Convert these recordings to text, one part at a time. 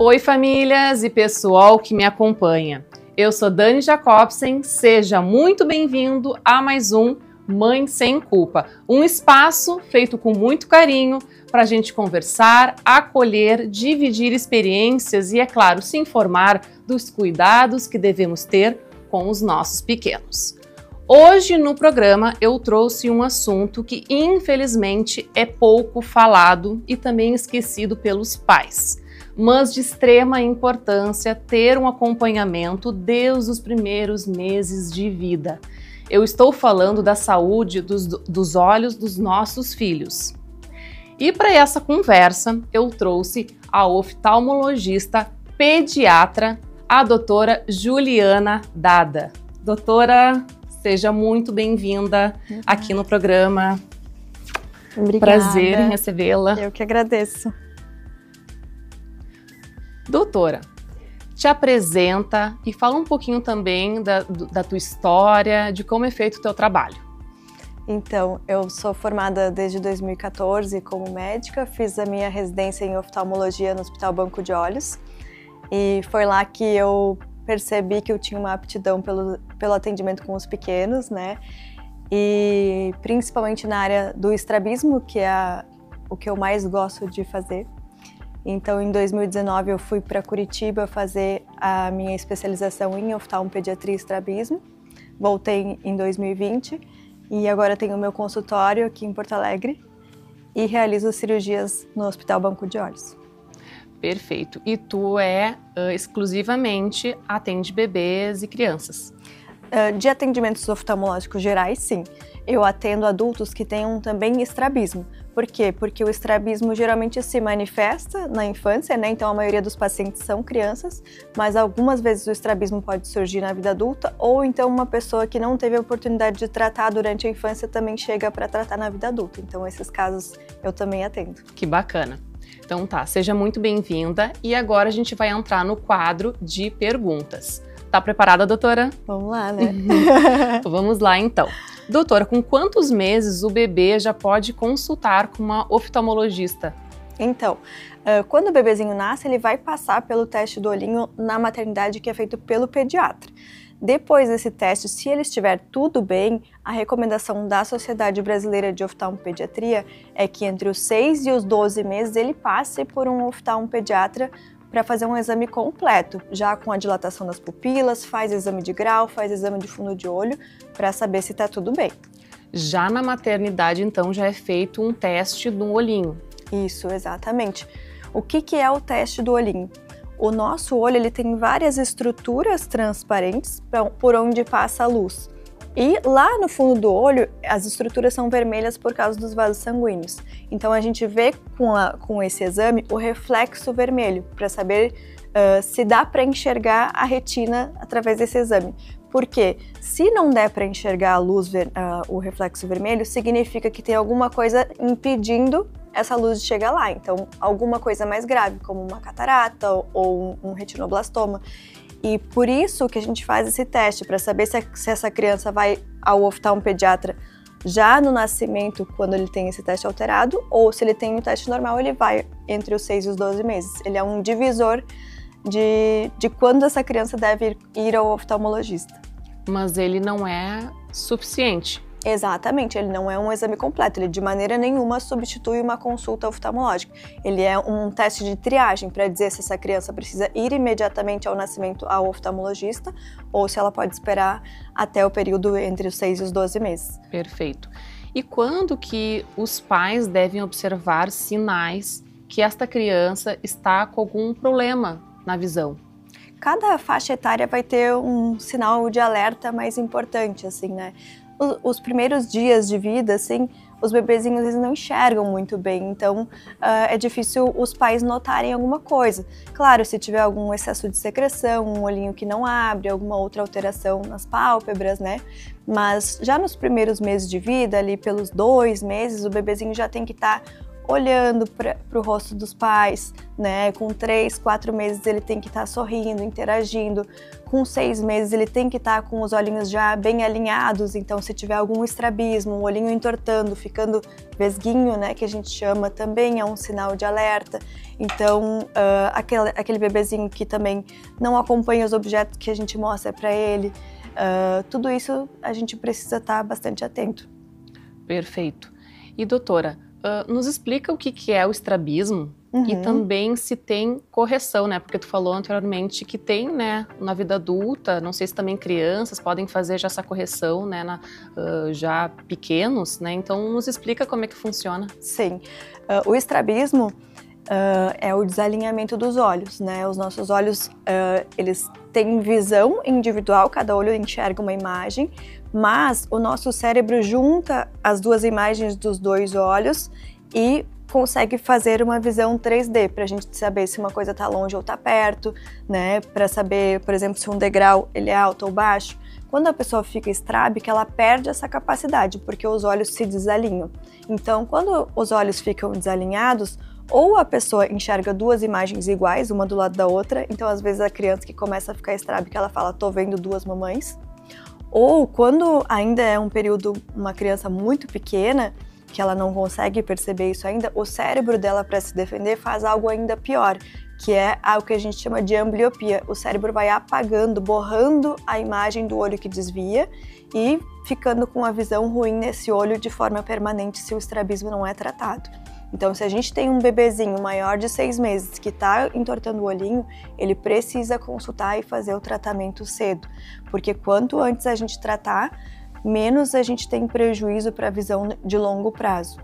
Oi, famílias e pessoal que me acompanha. Eu sou Dani Jacobsen, seja muito bem-vindo a mais um Mãe Sem Culpa, um espaço feito com muito carinho para a gente conversar, acolher, dividir experiências e, é claro, se informar dos cuidados que devemos ter com os nossos pequenos. Hoje no programa eu trouxe um assunto que infelizmente é pouco falado e também esquecido pelos pais, mas de extrema importância ter um acompanhamento desde os primeiros meses de vida. Eu estou falando da saúde dos olhos dos nossos filhos. E para essa conversa eu trouxe a oftalmologista pediatra, a doutora Juliana Dada. Doutora, seja muito bem-vinda aqui no programa. Obrigada. Prazer em recebê-la. Eu que agradeço. Doutora, te apresenta e fala um pouquinho também da tua história, de como é feito o teu trabalho. Então, eu sou formada desde 2014 como médica, fiz a minha residência em oftalmologia no Hospital Banco de Olhos e foi lá que eu percebi que eu tinha uma aptidão pelo atendimento com os pequenos, né? E principalmente na área do estrabismo, que é o que eu mais gosto de fazer. Então, em 2019, eu fui para Curitiba fazer a minha especialização em oftalmopediatria e estrabismo. Voltei em 2020 e agora tenho o meu consultório aqui em Porto Alegre e realizo cirurgias no Hospital Banco de Olhos. Perfeito. E tu exclusivamente atende bebês e crianças? De atendimentos oftalmológicos gerais, sim. Eu atendo adultos que tenham também estrabismo. Por quê? Porque o estrabismo geralmente se manifesta na infância, né? Então a maioria dos pacientes são crianças, mas algumas vezes o estrabismo pode surgir na vida adulta, ou então uma pessoa que não teve a oportunidade de tratar durante a infância também chega para tratar na vida adulta. Então esses casos eu também atendo. Que bacana! Então tá, seja muito bem-vinda e agora a gente vai entrar no quadro de perguntas. Tá preparada, doutora? Vamos lá, né? Vamos lá, então. Doutora, com quantos meses o bebê já pode consultar com uma oftalmologista? Então, quando o bebezinho nasce, ele vai passar pelo teste do olhinho na maternidade que é feito pelo pediatra. Depois desse teste, se ele estiver tudo bem, a recomendação da Sociedade Brasileira de Oftalmopediatria é que entre os 6 e os 12 meses ele passe por um oftalmopediatra para fazer um exame completo, já com a dilatação das pupilas, faz exame de grau, faz exame de fundo de olho, para saber se está tudo bem. Já na maternidade, então, já é feito um teste no olhinho. Isso, exatamente. O que é o teste do olhinho? O nosso olho ele tem várias estruturas transparentes por onde passa a luz. E lá no fundo do olho, as estruturas são vermelhas por causa dos vasos sanguíneos. Então a gente vê com esse exame o reflexo vermelho, para saber se dá para enxergar a retina através desse exame. Porque se não der para enxergar a luz, o reflexo vermelho, significa que tem alguma coisa impedindo essa luz de chegar lá. Então alguma coisa mais grave, como uma catarata ou um retinoblastoma. E por isso que a gente faz esse teste, para saber se essa criança vai ao oftalmopediatra já no nascimento, quando ele tem esse teste alterado, ou se ele tem um teste normal, ele vai entre os 6 e os 12 meses. Ele é um divisor de quando essa criança deve ir ao oftalmologista. Mas ele não é suficiente. Exatamente, ele não é um exame completo, ele de maneira nenhuma substitui uma consulta oftalmológica. Ele é um teste de triagem para dizer se essa criança precisa ir imediatamente ao nascimento ao oftalmologista ou se ela pode esperar até o período entre os 6 e os 12 meses. Perfeito. E quando que os pais devem observar sinais que esta criança está com algum problema na visão? Cada faixa etária vai ter um sinal de alerta mais importante, assim, né? Os primeiros dias de vida, assim, os bebezinhos eles não enxergam muito bem, então é difícil os pais notarem alguma coisa. Claro, se tiver algum excesso de secreção, um olhinho que não abre, alguma outra alteração nas pálpebras, né? Mas já nos primeiros meses de vida, ali pelos 2 meses, o bebezinho já tem que estar olhando para o rosto dos pais, né? Com 3, 4 meses ele tem que estar sorrindo, interagindo. Com 6 meses ele tem que estar com os olhinhos já bem alinhados, então se tiver algum estrabismo, o olhinho entortando, ficando vesguinho, né, que a gente chama, também é um sinal de alerta. Então, aquele bebezinho que também não acompanha os objetos que a gente mostra para ele, tudo isso a gente precisa estar bastante atento. Perfeito. E doutora, nos explica o que é o estrabismo e também se tem correção, né? Porque tu falou anteriormente que tem, né, na vida adulta, não sei se também crianças podem fazer já essa correção, né, já pequenos, né? Então nos explica como é que funciona. Sim, o estrabismo é o desalinhamento dos olhos, né? Os nossos olhos, eles têm visão individual, cada olho enxerga uma imagem, mas o nosso cérebro junta as duas imagens dos dois olhos e consegue fazer uma visão 3D, para a gente saber se uma coisa está longe ou está perto, né? Para saber, por exemplo, se um degrau ele é alto ou baixo. Quando a pessoa fica estrábica, ela perde essa capacidade, porque os olhos se desalinham. Então, quando os olhos ficam desalinhados, ou a pessoa enxerga duas imagens iguais, uma do lado da outra, então às vezes a criança que começa a ficar estrábica, ela fala, tô vendo duas mamães. Ou quando ainda é um período, uma criança muito pequena, que ela não consegue perceber isso ainda, o cérebro dela, para se defender, faz algo ainda pior, que é o que a gente chama de ambliopia. O cérebro vai apagando, borrando a imagem do olho que desvia e ficando com a visão ruim nesse olho de forma permanente se o estrabismo não é tratado. Então, se a gente tem um bebezinho maior de 6 meses que está entortando o olhinho, ele precisa consultar e fazer o tratamento cedo, porque quanto antes a gente tratar, menos a gente tem prejuízo para a visão de longo prazo.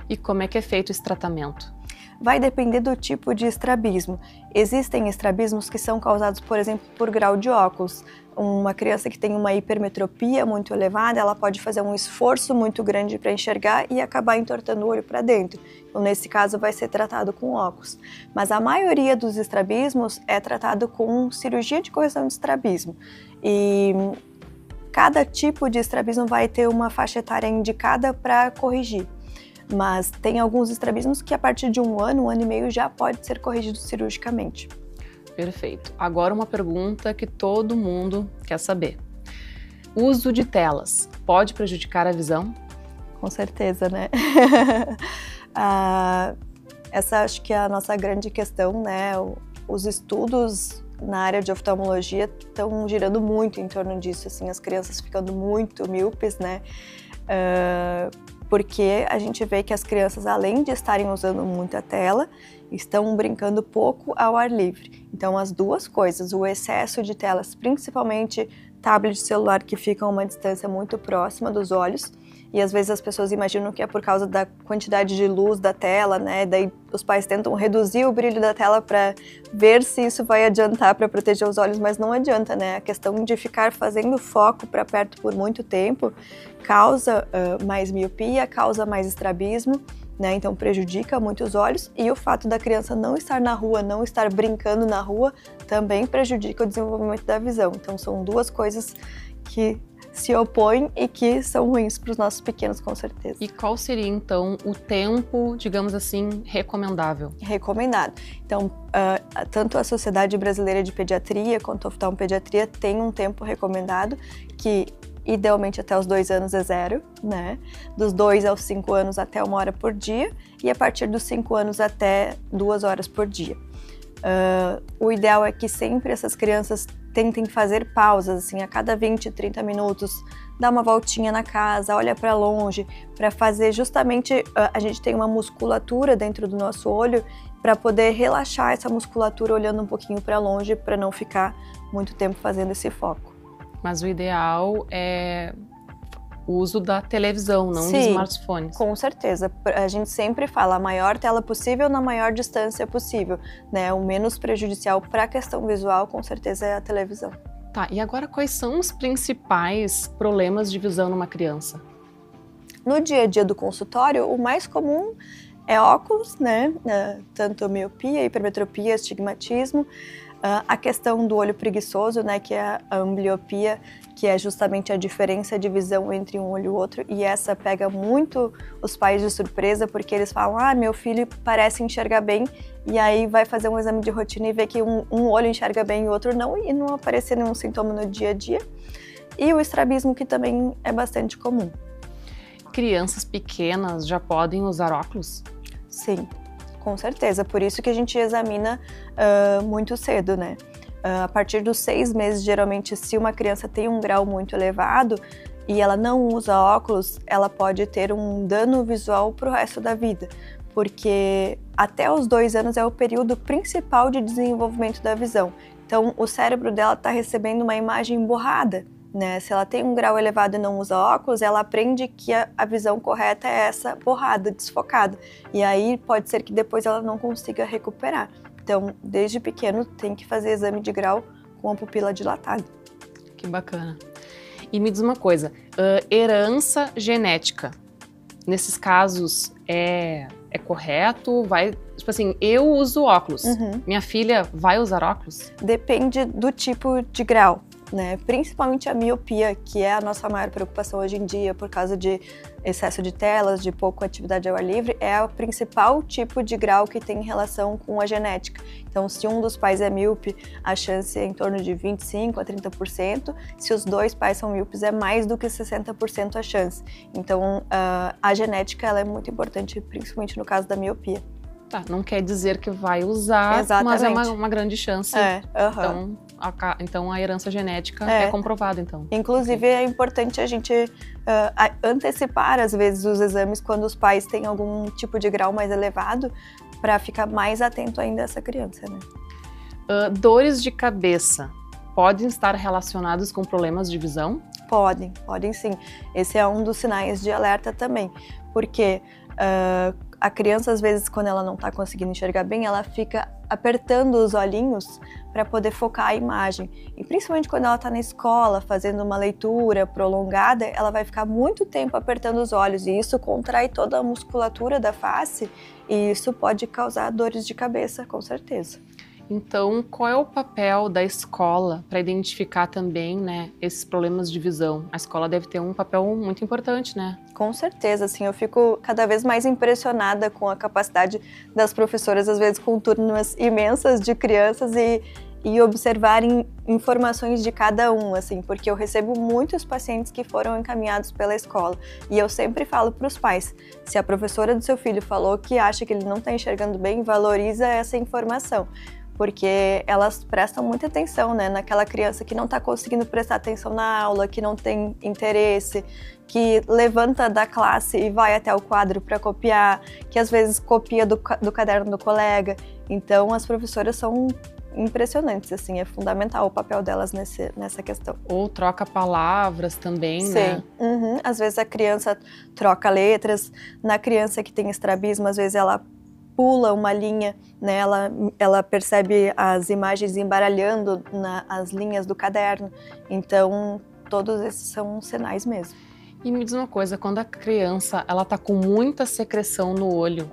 E como é que é feito esse tratamento? Vai depender do tipo de estrabismo. Existem estrabismos que são causados, por exemplo, por grau de óculos. Uma criança que tem uma hipermetropia muito elevada, ela pode fazer um esforço muito grande para enxergar e acabar entortando o olho para dentro. Então, nesse caso, vai ser tratado com óculos. Mas a maioria dos estrabismos é tratado com cirurgia de correção de estrabismo. E cada tipo de estrabismo vai ter uma faixa etária indicada para corrigir. Mas tem alguns estrabismos que a partir de 1 ano, 1 ano e meio já pode ser corrigido cirurgicamente. Perfeito. Agora uma pergunta que todo mundo quer saber. Uso de telas pode prejudicar a visão? Com certeza, né? Essa acho que é a nossa grande questão, né? Os estudos na área de oftalmologia estão girando muito em torno disso, assim, as crianças ficando muito míopes, né? Porque a gente vê que as crianças, além de estarem usando muita tela, estão brincando pouco ao ar livre. Então, as duas coisas, o excesso de telas, principalmente tablet celular que fica a uma distância muito próxima dos olhos, e às vezes as pessoas imaginam que é por causa da quantidade de luz da tela, né? Daí os pais tentam reduzir o brilho da tela para ver se isso vai adiantar para proteger os olhos, mas não adianta, né? A questão de ficar fazendo foco para perto por muito tempo causa mais miopia, causa mais estrabismo, né? Então prejudica muito os olhos, e o fato da criança não estar na rua, não estar brincando na rua, também prejudica o desenvolvimento da visão. Então são duas coisas que se opõem e que são ruins para os nossos pequenos, com certeza. E qual seria, então, o tempo, digamos assim, recomendável? Recomendado. Então, tanto a Sociedade Brasileira de Pediatria quanto a Oftalmopediatria tem um tempo recomendado que, idealmente, até os 2 anos é 0, né? Dos 2 aos 5 anos até 1 hora por dia, e a partir dos 5 anos até 2 horas por dia. O ideal é que sempre essas crianças tentem fazer pausas, assim, a cada 20, 30 minutos, dá uma voltinha na casa, olha para longe, para fazer justamente, a gente tem uma musculatura dentro do nosso olho, para poder relaxar essa musculatura olhando um pouquinho para longe, para não ficar muito tempo fazendo esse foco. Mas o ideal é o uso da televisão, não de smartphones. Com certeza. A gente sempre fala a maior tela possível na maior distância possível, né? O menos prejudicial para a questão visual, com certeza, é a televisão. Tá, e agora quais são os principais problemas de visão numa criança? No dia a dia do consultório, o mais comum é óculos, né? Tanto miopia, hipermetropia, astigmatismo. A questão do olho preguiçoso, né, que é a ambliopia, que é justamente a diferença de visão entre um olho e o outro, e essa pega muito os pais de surpresa, porque eles falam, meu filho parece enxergar bem, e aí vai fazer um exame de rotina e vê que um olho enxerga bem e o outro não, e não aparecer nenhum sintoma no dia a dia. E o estrabismo, que também é bastante comum. Crianças pequenas já podem usar óculos? Sim, com certeza. Por isso que a gente examina muito cedo, né? A partir dos 6 meses, geralmente, se uma criança tem um grau muito elevado e ela não usa óculos, ela pode ter um dano visual para o resto da vida. Porque até os 2 anos é o período principal de desenvolvimento da visão. Então, o cérebro dela está recebendo uma imagem borrada, né? Se ela tem um grau elevado e não usa óculos, ela aprende que a visão correta é essa borrada, desfocada. E aí pode ser que depois ela não consiga recuperar. Então, desde pequeno, tem que fazer exame de grau com a pupila dilatada. Que bacana. E me diz uma coisa, herança genética, nesses casos é correto? Tipo assim, eu uso óculos, minha filha vai usar óculos? Depende do tipo de grau, né? Principalmente a miopia, que é a nossa maior preocupação hoje em dia por causa de excesso de telas, de pouca atividade ao ar livre, é o principal tipo de grau que tem relação com a genética. Então, se um dos pais é míope, a chance é em torno de 25% a 30%. Se os 2 pais são míopes, é mais do que 60% a chance. Então, a genética ela é muito importante, principalmente no caso da miopia. Tá, não quer dizer que vai usar, exatamente, mas é uma grande chance. Então a herança genética é comprovada, então. Inclusive, é importante a gente antecipar, às vezes, os exames quando os pais têm algum tipo de grau mais elevado, para ficar mais atento ainda a essa criança, né? Dores de cabeça podem estar relacionados com problemas de visão? Podem sim. Esse é um dos sinais de alerta também, porque a criança, às vezes, quando ela não está conseguindo enxergar bem, ela fica apertando os olhinhos para poder focar a imagem. E principalmente quando ela está na escola, fazendo uma leitura prolongada, ela vai ficar muito tempo apertando os olhos, e isso contrai toda a musculatura da face, e isso pode causar dores de cabeça, com certeza. Então, qual é o papel da escola para identificar também, né, esses problemas de visão? A escola deve ter um papel muito importante, né? Com certeza, assim, eu fico cada vez mais impressionada com a capacidade das professoras, às vezes com turmas imensas de crianças, e observarem informações de cada um, assim, porque eu recebo muitos pacientes que foram encaminhados pela escola, e eu sempre falo para os pais, se a professora do seu filho falou que acha que ele não está enxergando bem, valoriza essa informação, porque elas prestam muita atenção, né, naquela criança que não está conseguindo prestar atenção na aula, que não tem interesse, que levanta da classe e vai até o quadro para copiar, que às vezes copia do caderno do colega. Então, as professoras são impressionantes, assim, é fundamental o papel delas nessa questão. Ou troca palavras também, né? Sim, às vezes a criança troca letras, na criança que tem estrabismo, às vezes ela pula uma linha, né? Ela percebe as imagens embaralhando as linhas do caderno. Então, todos esses são sinais mesmo. E me diz uma coisa, quando a criança ela tá com muita secreção no olho,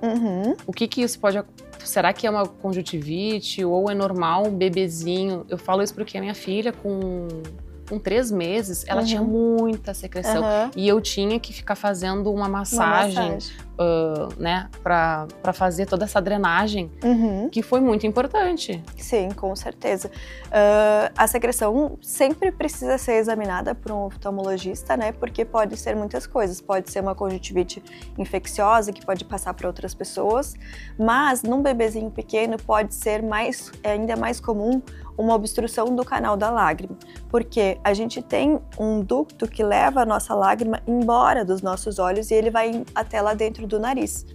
o que isso pode... Será que é uma conjuntivite ou é normal um bebezinho? Eu falo isso porque a minha filha com 3 meses, ela tinha muita secreção. E eu tinha que ficar fazendo uma massagem. Né, para fazer toda essa drenagem, que foi muito importante. Sim, com certeza. A secreção sempre precisa ser examinada por um oftalmologista, né, porque pode ser muitas coisas. Pode ser uma conjuntivite infecciosa que pode passar para outras pessoas, mas num bebezinho pequeno pode ser ainda mais comum uma obstrução do canal da lágrima, porque a gente tem um ducto que leva a nossa lágrima embora dos nossos olhos e ele vai até lá dentro do nariz.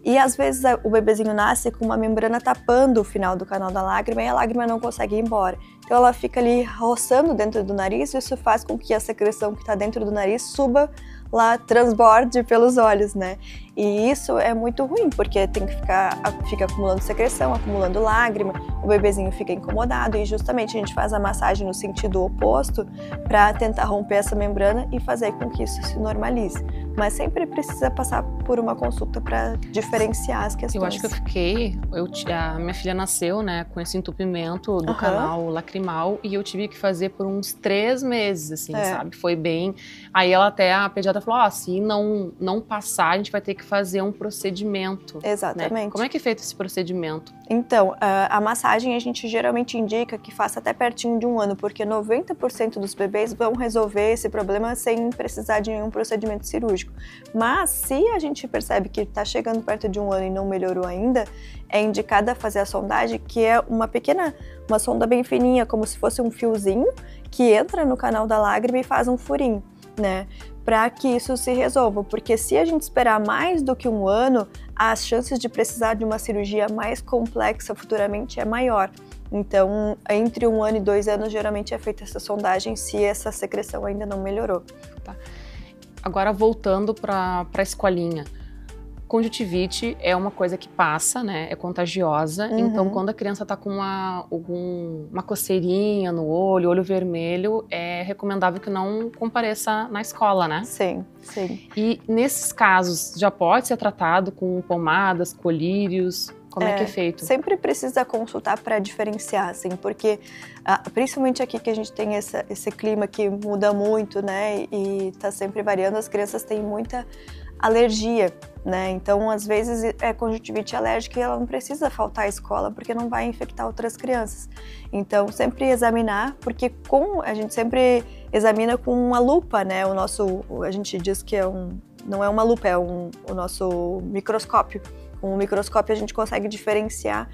E às vezes o bebezinho nasce com uma membrana tapando o final do canal da lágrima e a lágrima não consegue ir embora. Então ela fica ali roçando dentro do nariz, e isso faz com que a secreção que está dentro do nariz suba lá, transborde pelos olhos, né? E isso é muito ruim, porque fica acumulando secreção, acumulando lágrima, o bebezinho fica incomodado, e justamente a gente faz a massagem no sentido oposto para tentar romper essa membrana e fazer com que isso se normalize. mas sempre precisa passar por uma consulta para diferenciar as questões. Eu acho que a minha filha nasceu, né, com esse entupimento do canal lacrimal e eu tive que fazer por uns 3 meses, assim, sabe? Foi bem... Aí a pediatra falou, se não passar, a gente vai ter que fazer um procedimento. Exatamente. Né? Como é que é feito esse procedimento? Então, a massagem a gente geralmente indica que faça até pertinho de 1 ano, porque 90% dos bebês vão resolver esse problema sem precisar de nenhum procedimento cirúrgico. Mas se a gente percebe que está chegando perto de 1 ano e não melhorou ainda, é indicada fazer a sondagem, que é uma sonda bem fininha, como se fosse um fiozinho, que entra no canal da lágrima e faz um furinho, né? Para que isso se resolva, porque se a gente esperar mais do que 1 ano, as chances de precisar de uma cirurgia mais complexa futuramente é maior. Então, entre 1 ano e 2 anos, geralmente é feita essa sondagem se essa secreção ainda não melhorou. Tá. Agora, voltando para a escolinha. Conjuntivite é uma coisa que passa, né? É contagiosa. Então, quando a criança está com uma coceirinha no olho vermelho, é recomendável que não compareça na escola, né? Sim, sim. E nesses casos, já pode ser tratado com pomadas, colírios? Como é que é feito? Sempre precisa consultar para diferenciar, assim, porque principalmente aqui que a gente tem esse clima que muda muito, né? E está sempre variando, as crianças têm muita alergia, né? Então, às vezes, é conjuntivite alérgica e ela não precisa faltar à escola, porque não vai infectar outras crianças. Então, sempre examinar, porque a gente sempre examina com uma lupa, né? A gente diz que não é uma lupa, é o nosso microscópio. Com o microscópio a gente consegue diferenciar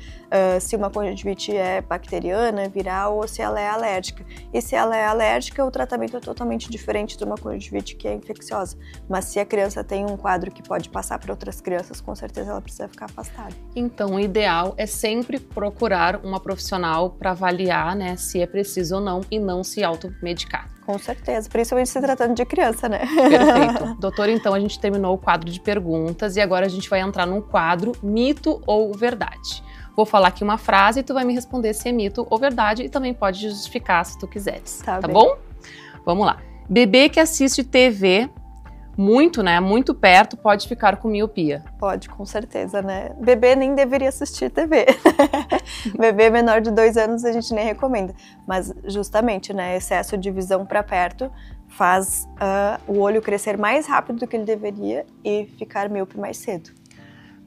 se uma conjuntivite é bacteriana, viral ou se ela é alérgica. E se ela é alérgica, o tratamento é totalmente diferente de uma conjuntivite que é infecciosa. Mas se a criança tem um quadro que pode passar para outras crianças, com certeza ela precisa ficar afastada. Então, o ideal é sempre procurar uma profissional para avaliar, né, se é preciso ou não e não se automedicar. Com certeza, principalmente se tratando de criança, né? Perfeito. Doutor, então a gente terminou o quadro de perguntas e agora a gente vai entrar num quadro mito ou verdade. Vou falar aqui uma frase e tu vai me responder se é mito ou verdade e também pode justificar se tu quiseres. Tá bom? Vamos lá. Bebê que assiste TV muito, né, muito perto, pode ficar com miopia. Pode, com certeza, né? Bebê nem deveria assistir TV. Bebê menor de 2 anos a gente nem recomenda. Mas justamente, né, excesso de visão para perto faz o olho crescer mais rápido do que ele deveria e ficar míope mais cedo.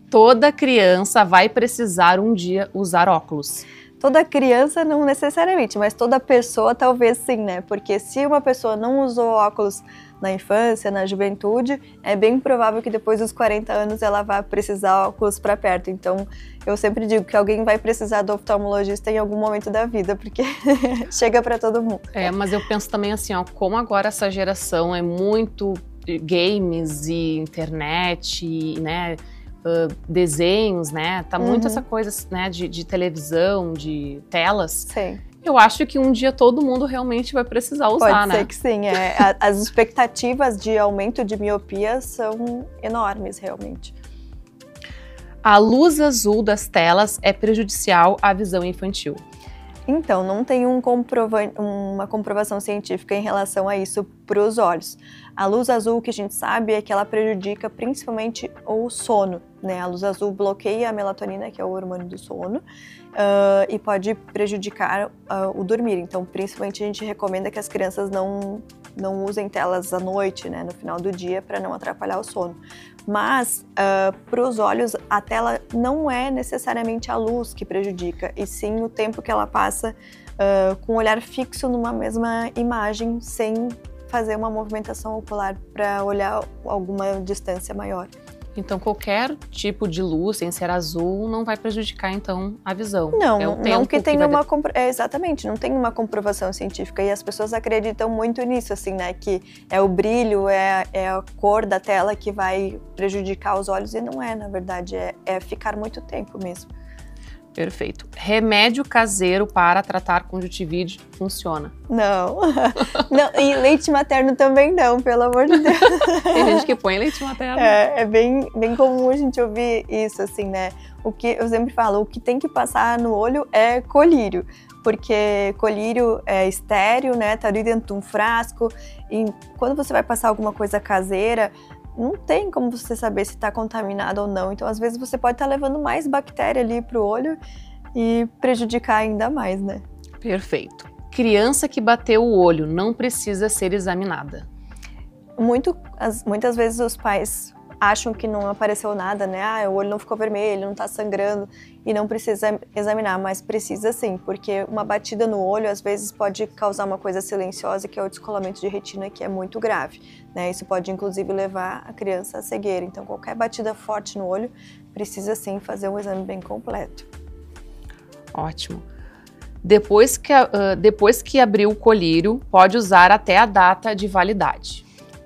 Toda criança vai precisar um dia usar óculos. Toda criança não necessariamente, mas toda pessoa talvez sim, né? Porque se uma pessoa não usou óculos na infância, na juventude, é bem provável que depois dos 40 anos ela vá precisar óculos para perto. Então, eu sempre digo que alguém vai precisar do oftalmologista em algum momento da vida, porque chega para todo mundo. Mas eu penso também assim, como agora essa geração é muito games e internet, né? Desenhos, né? Tá muito essa coisa, né, de televisão, de telas. Sim. Eu acho que um dia todo mundo realmente vai precisar usar, né? Pode ser que sim. As expectativas de aumento de miopia são enormes, realmente. A luz azul das telas é prejudicial à visão infantil. Então, não tem uma comprovação científica em relação a isso para os olhos. A luz azul, que a gente sabe, é que ela prejudica principalmente o sono, né? A luz azul bloqueia a melatonina, que é o hormônio do sono, e pode prejudicar o dormir. Então, principalmente, a gente recomenda que as crianças não usem telas à noite, né, no final do dia, para não atrapalhar o sono. Mas, para os olhos, a tela não é necessariamente a luz que prejudica, e sim o tempo que ela passa com o olhar fixo numa mesma imagem, sem fazer uma movimentação ocular para olhar alguma distância maior. Então, qualquer tipo de luz, sem ser azul, não vai prejudicar, então, a visão. Não que tenha uma... exatamente, não tem uma comprovação científica. E as pessoas acreditam muito nisso, assim, né? Que é o brilho, é a cor da tela que vai prejudicar os olhos. E não é, na verdade, é ficar muito tempo mesmo. Perfeito. Remédio caseiro para tratar conjuntivite funciona? Não. Não. E leite materno também não, pelo amor de Deus. Tem gente que põe leite materno. É bem comum a gente ouvir isso, assim, né? O que eu sempre falo, o que tem que passar no olho é colírio. Porque colírio é estéril, né? Tá ali dentro de um frasco. E quando você vai passar alguma coisa caseira, não tem como você saber se está contaminado ou não. Então, às vezes, você pode estar levando mais bactéria ali para o olho e prejudicar ainda mais, né? Perfeito. Criança que bateu o olho não precisa ser examinada. Muitas vezes os pais acham que não apareceu nada, né? Ah, o olho não ficou vermelho, não tá sangrando e não precisa examinar, mas precisa sim, porque uma batida no olho às vezes pode causar uma coisa silenciosa, que é o descolamento de retina, que é muito grave, né? Isso pode inclusive levar a criança à cegueira. Então qualquer batida forte no olho precisa sim fazer um exame bem completo. Ótimo. Depois que abrir o colírio, pode usar até a data de validade.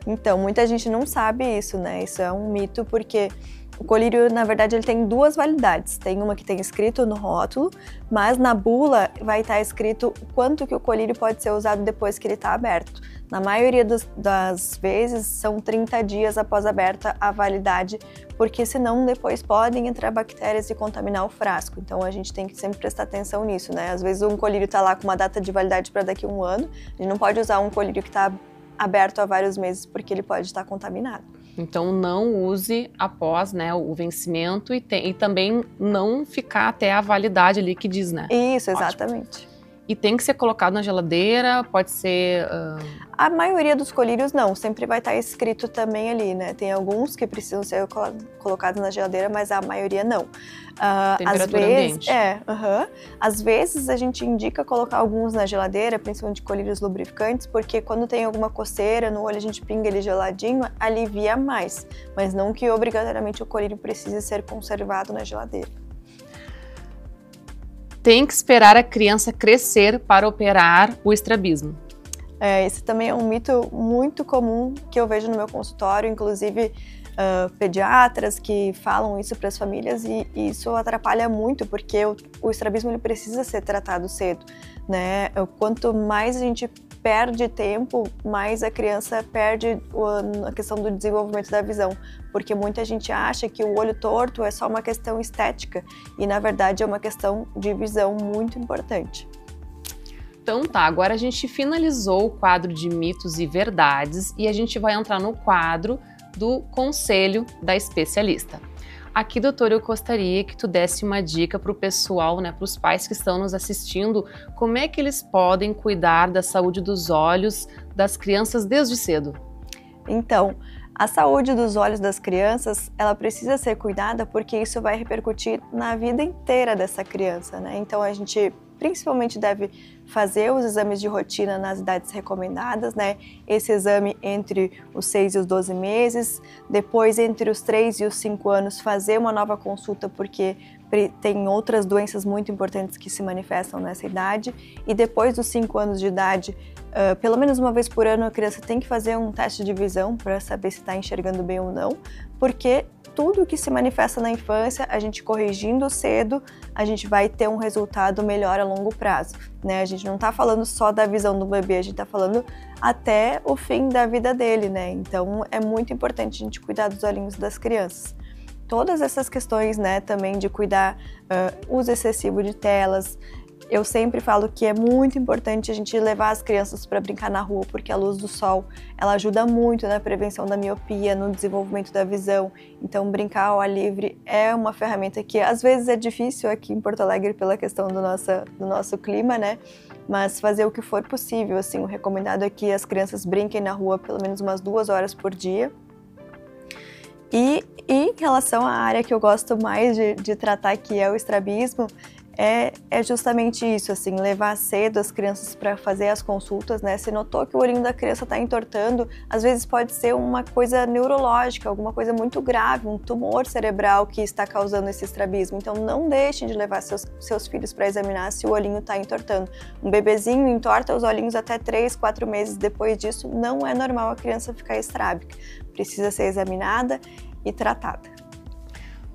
Então, muita gente não sabe isso, né? Isso é um mito, porque o colírio, na verdade, ele tem duas validades. Tem uma que tem escrito no rótulo, mas na bula vai estar escrito o quanto que o colírio pode ser usado depois que ele está aberto. Na maioria das vezes, são 30 dias após aberta a validade, porque senão depois podem entrar bactérias e contaminar o frasco. Então, a gente tem que sempre prestar atenção nisso, né? Às vezes, um colírio está lá com uma data de validade para daqui a um ano, a gente não pode usar um colírio que está aberto há vários meses, porque ele pode estar contaminado. Então não use após, né, o vencimento e também não ficar até a validade ali que diz, né? Isso, exatamente. Ótimo. E tem que ser colocado na geladeira, pode ser... A maioria dos colírios não, sempre vai estar escrito também ali, né? Tem alguns que precisam ser colocados na geladeira, mas a maioria não. Temperatura ambiente. Às vezes a gente indica colocar alguns na geladeira, principalmente colírios lubrificantes, porque quando tem alguma coceira no olho, a gente pinga ele geladinho, alivia mais. Mas não que obrigatoriamente o colírio precise ser conservado na geladeira. Tem que esperar a criança crescer para operar o estrabismo. Esse também é um mito muito comum que eu vejo no meu consultório, inclusive pediatras que falam isso para as famílias, e isso atrapalha muito, porque o estrabismo ele precisa ser tratado cedo, né? Quanto mais a gente perde tempo, mais a criança perde a questão do desenvolvimento da visão, porque muita gente acha que o olho torto é só uma questão estética e na verdade é uma questão de visão muito importante. Então tá, agora a gente finalizou o quadro de mitos e verdades e a gente vai entrar no quadro do conselho da especialista. Aqui, doutora, eu gostaria que tu desse uma dica para o pessoal, né, para os pais que estão nos assistindo, como é que eles podem cuidar da saúde dos olhos das crianças desde cedo? Então, a saúde dos olhos das crianças, ela precisa ser cuidada porque isso vai repercutir na vida inteira dessa criança, né? Então, a gente principalmente deve fazer os exames de rotina nas idades recomendadas, né? Esse exame entre os 6 e os 12 meses, depois entre os 3 e os 5 anos fazer uma nova consulta, porque tem outras doenças muito importantes que se manifestam nessa idade, e depois dos 5 anos de idade, pelo menos uma vez por ano a criança tem que fazer um teste de visão para saber se está enxergando bem ou não, porque tudo que se manifesta na infância, a gente corrigindo cedo, a gente vai ter um resultado melhor a longo prazo, né? A gente não está falando só da visão do bebê, a gente está falando até o fim da vida dele, né? Então é muito importante a gente cuidar dos olhinhos das crianças. Todas essas questões, né, também de cuidar uso excessivo de telas. Eu sempre falo que é muito importante a gente levar as crianças para brincar na rua, porque a luz do sol, ela ajuda muito na prevenção da miopia, no desenvolvimento da visão. Então, brincar ao ar livre é uma ferramenta que às vezes é difícil aqui em Porto Alegre pela questão do nosso clima, né? Mas fazer o que for possível, assim, o recomendado é que as crianças brinquem na rua pelo menos umas 2 horas por dia. E em relação à área que eu gosto mais de tratar, que é o estrabismo, é justamente isso, assim, levar cedo as crianças para fazer as consultas, né? Se notou que o olhinho da criança está entortando, às vezes pode ser uma coisa neurológica, alguma coisa muito grave, um tumor cerebral que está causando esse estrabismo. Então não deixem de levar seus filhos para examinar se o olhinho está entortando. Um bebezinho entorta os olhinhos até 3, 4 meses depois disso, não é normal a criança ficar estrábica. Precisa ser examinada e tratada.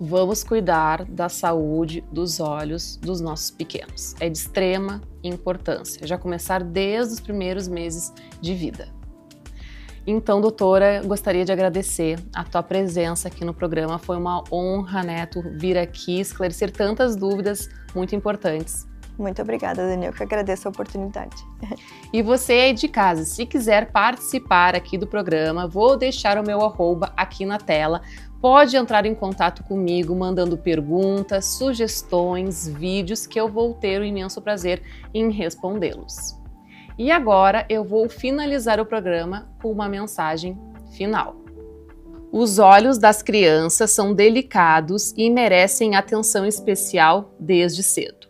Vamos cuidar da saúde dos olhos dos nossos pequenos. É de extrema importância, já começar desde os primeiros meses de vida. Então, doutora, gostaria de agradecer a tua presença aqui no programa. Foi uma honra, né, tu vir aqui esclarecer tantas dúvidas muito importantes. Muito obrigada, Daniel, que agradeço a oportunidade. E você aí de casa, se quiser participar aqui do programa, vou deixar o meu arroba aqui na tela. Pode entrar em contato comigo, mandando perguntas, sugestões, vídeos, que eu vou ter o imenso prazer em respondê-los. E agora eu vou finalizar o programa com uma mensagem final. Os olhos das crianças são delicados e merecem atenção especial desde cedo.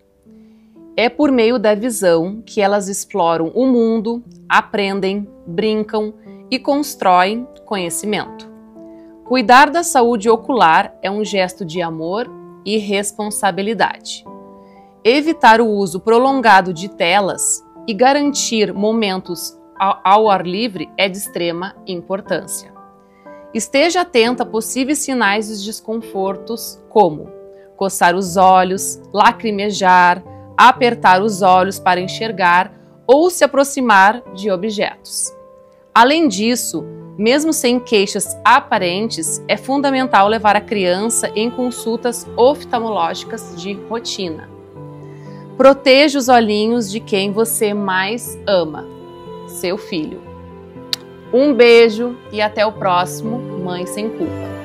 É por meio da visão que elas exploram o mundo, aprendem, brincam e constroem conhecimento. Cuidar da saúde ocular é um gesto de amor e responsabilidade. Evitar o uso prolongado de telas e garantir momentos ao ar livre é de extrema importância. Esteja atenta a possíveis sinais de desconfortos, como coçar os olhos, lacrimejar, apertar os olhos para enxergar ou se aproximar de objetos. Além disso, mesmo sem queixas aparentes, é fundamental levar a criança em consultas oftalmológicas de rotina. Proteja os olhinhos de quem você mais ama, seu filho. Um beijo e até o próximo Mãe Sem Culpa.